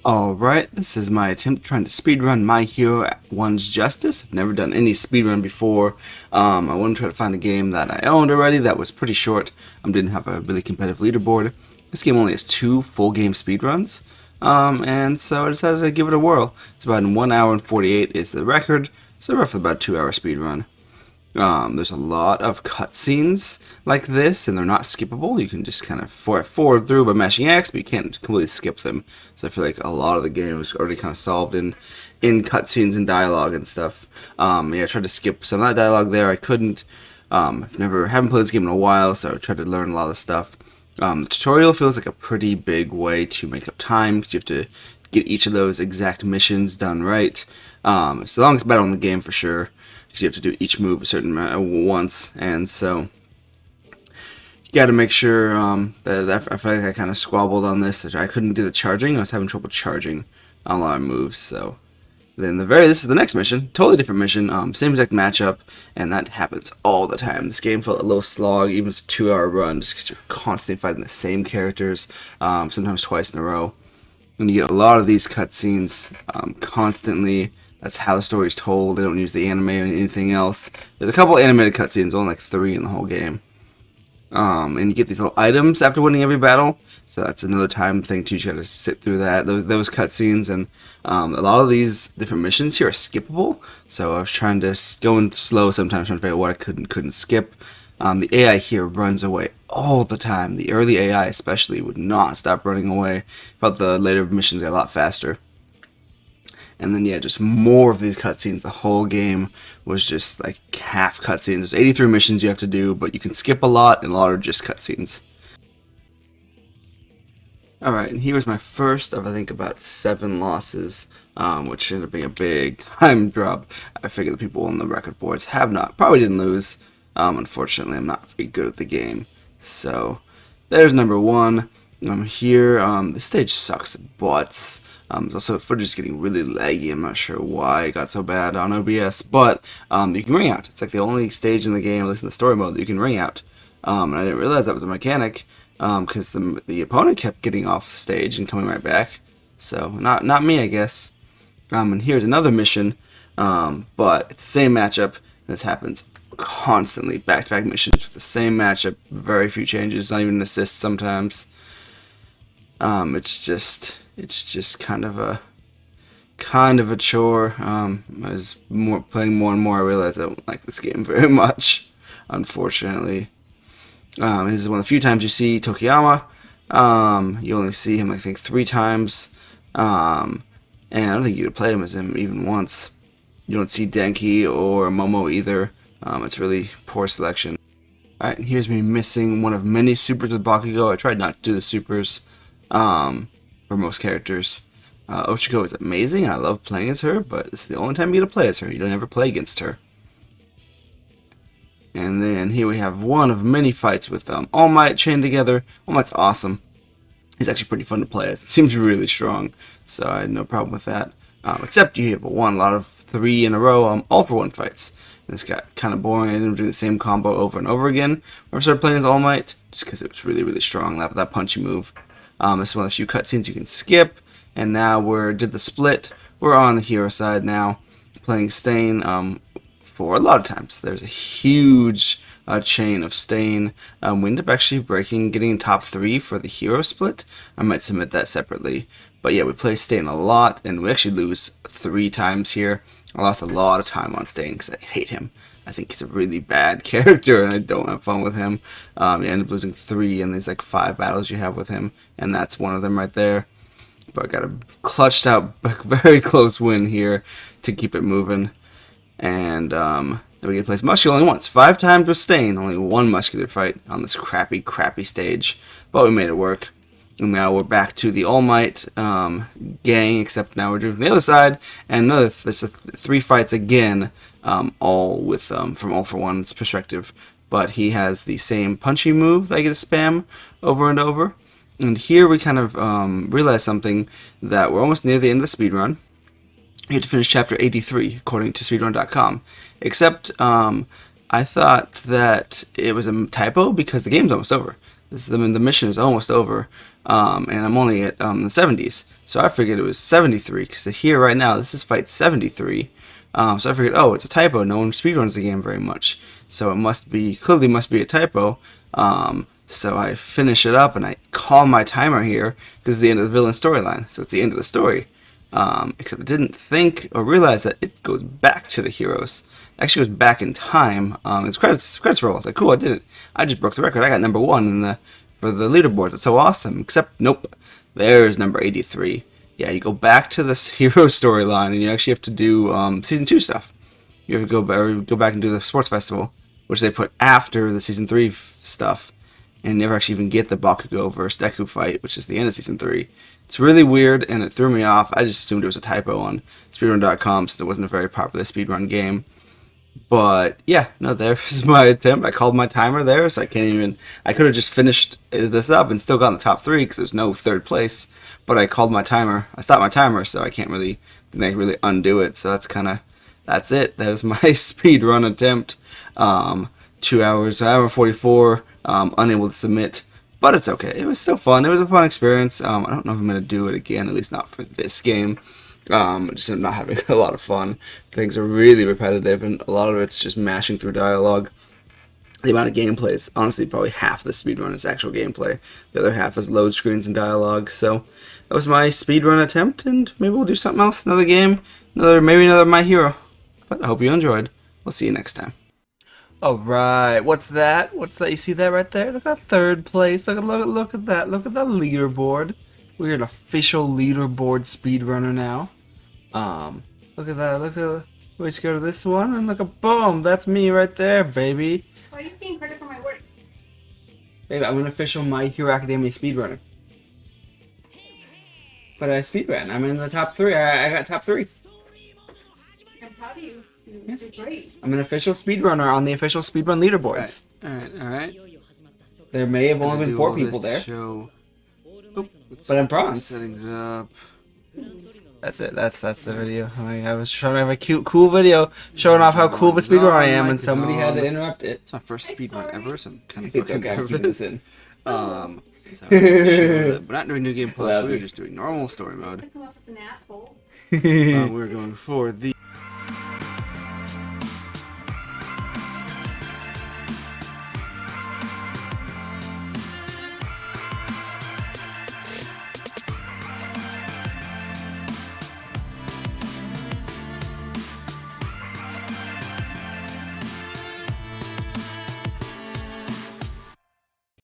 Alright, this is my attempt trying to speedrun My Hero 1's Justice. I've never done any speedrun before. I want to try to find a game that I owned already that was pretty short. Didn't have a really competitive leaderboard. This game only has 2 full game speedruns. And so I decided to give it a whirl. It's about 1 hour and 48 is the record, so roughly about a 2-hour speedrun. There's a lot of cutscenes like this, and they're not skippable. You can just kind of forward through by mashing X, but you can't completely skip them. So I feel like a lot of the game is already kind of solved in cutscenes and dialogue and stuff. I tried to skip some of that dialogue there. I couldn't. Haven't played this game in a while, so I tried to learn a lot of stuff. The tutorial feels like a pretty big way to make up time because you have to get each of those exact missions done right. It's the longest battle in the game for sure, because you have to do each move a certain amount once, and so you got to make sure that I feel like I kind of squabbled on this. I couldn't do the charging. I was having trouble charging on a lot of moves. So then this is the next mission, totally different mission, same exact matchup, and that happens all the time. This game felt a little slog, even if it's a 2-hour run, just because you're constantly fighting the same characters, sometimes twice in a row. And you get a lot of these cutscenes constantly. That's how the story's told. They don't use the anime or anything else. There's a couple animated cutscenes, only like 3 in the whole game. And you get these little items after winning every battle, so that's another time thing too. You gotta sit through those cutscenes, and a lot of these different missions here are skippable. So I was trying to go in slow sometimes, trying to figure out what I couldn't skip. The AI here runs away all the time. The early AI especially would not stop running away. Felt the later missions got a lot faster. And then, just more of these cutscenes. The whole game was just like half cutscenes. There's 83 missions you have to do, but you can skip a lot, and a lot are just cutscenes. Alright, and here's my first of, I think, about 7 losses, which ended up being a big time drop. I figure the people on the record boards probably didn't lose. Unfortunately, I'm not very good at the game. So, there's number 1. I'm here. This stage sucks butts. There's also footage is getting really laggy. I'm not sure why it got so bad on OBS, but you can ring out. It's like the only stage in the game, at least in the story mode, that you can ring out. And I didn't realize that was a mechanic because the opponent kept getting off the stage and coming right back. So not me, I guess. And here's another mission, but it's the same matchup. This happens constantly, back-to-back missions with the same matchup, very few changes, not even assists sometimes. It's just kind of a chore. I was playing more and more. I realized I don't like this game very much, unfortunately. This is one of the few times you see Tokiyama. You only see him, I think, 3 times. And I don't think you could play him as him even once. You don't see Denki or Momo either. It's really poor selection. Alright, here's me missing one of many supers with Bakugo. I tried not to do the supers for most characters. Ochiko is amazing, and I love playing as her, but it's the only time you get to play as her. You don't ever play against her. And then here we have one of many fights with All Might chained together. All Might's awesome. He's actually pretty fun to play as. It seems really strong, so I had no problem with that. Except you have a lot of 3 in a row, all for 1 fights. And this got kind of boring. I ended up doing the same combo over and over again when I started playing as All Might, just because it was really, really strong, that punchy move. This is one of the few cutscenes you can skip, and now did the split. We're on the hero side now, playing Stain for a lot of times. There's a huge chain of Stain. We ended up actually getting top 3 for the hero split. I might submit that separately. But yeah, we play Stain a lot, and we actually lose 3 times here. I lost a lot of time on Stain because I hate him. I think he's a really bad character, and I don't have fun with him. You end up losing 3 in these 5 battles you have with him, and that's one of them right there. But I got a clutched out, very close win here to keep it moving. And then we get to play Muscular only once. 5 times with Stain, only 1 muscular fight on this crappy stage. But we made it work. And now we're back to the All Might gang, except now we're doing from the other side. And there's 3 fights again, all with from All for One's perspective. But he has the same punchy move that I get to spam over and over. And here we kind of realize something, that we're almost near the end of the speedrun. You have to finish chapter 83, according to speedrun.com. Except I thought that it was a typo because the game's almost over. The mission is almost over, and I'm only at the 70s. So I figured it was 73 because here right now this is fight 73. So I figured, oh, it's a typo. No one speedruns the game very much, so it clearly must be a typo. So I finish it up and I call my timer here because it's the end of the villain storyline. So it's the end of the story. Except I didn't think or realize that it goes back to the heroes. It actually goes back in time. It's credits roll. I was like, cool, I did it. I just broke the record. I got number 1 for the leaderboard. That's so awesome. Except nope, there's number 83. Yeah, you go back to this hero storyline and you actually have to do season 2 stuff. You have to go back and do the sports festival, which they put after the season 3 stuff, and never actually even get the Bakugo versus Deku fight, which is the end of season 3. It's really weird, and it threw me off. I just assumed it was a typo on speedrun.com since it wasn't a very popular speedrun game. But yeah, no, there's my attempt. I called my timer there, so I could have just finished this up and still got in the top 3 because there's no third place. But I called my timer. I stopped my timer, so I can't really undo it. So that's it. That is my speedrun attempt. 2 hours, hour 44. Unable to submit, but it's okay. It was still fun. It was a fun experience. I don't know if I'm going to do it again, at least not for this game. Just I'm not having a lot of fun. Things are really repetitive, and a lot of it's just mashing through dialogue. The amount of gameplay is honestly probably half the speedrun is actual gameplay. The other half is load screens and dialogue. So that was my speedrun attempt, and maybe we'll do something else, another game, maybe another My Hero. But I hope you enjoyed. We'll see you next time. Alright, what's that? You see that right there? Look at third place. Look at that. Look at that leaderboard. We're an official leaderboard speedrunner now. Look at that. We just go to this one and look at boom. That's me right there, baby. Why are you being credit for my work? Baby, I'm an official My Hero Academia speedrunner. But I speedran. I'm in the top 3. I got top 3. I'm proud of you. You're great. I'm an official speedrunner on the official speedrun leaderboards. Alright. There may have only been 4 people there. But I'm bronze. Settings up. That's it. That's the video. I was trying to have a cool video showing off how cool of a speedrunner I am, and somebody had to interrupt it. It's my first speedrun ever, so I'm kind of fucking nervous. So we're not doing New Game Plus. We're just doing normal story mode. Come up with an asshole. We're going for the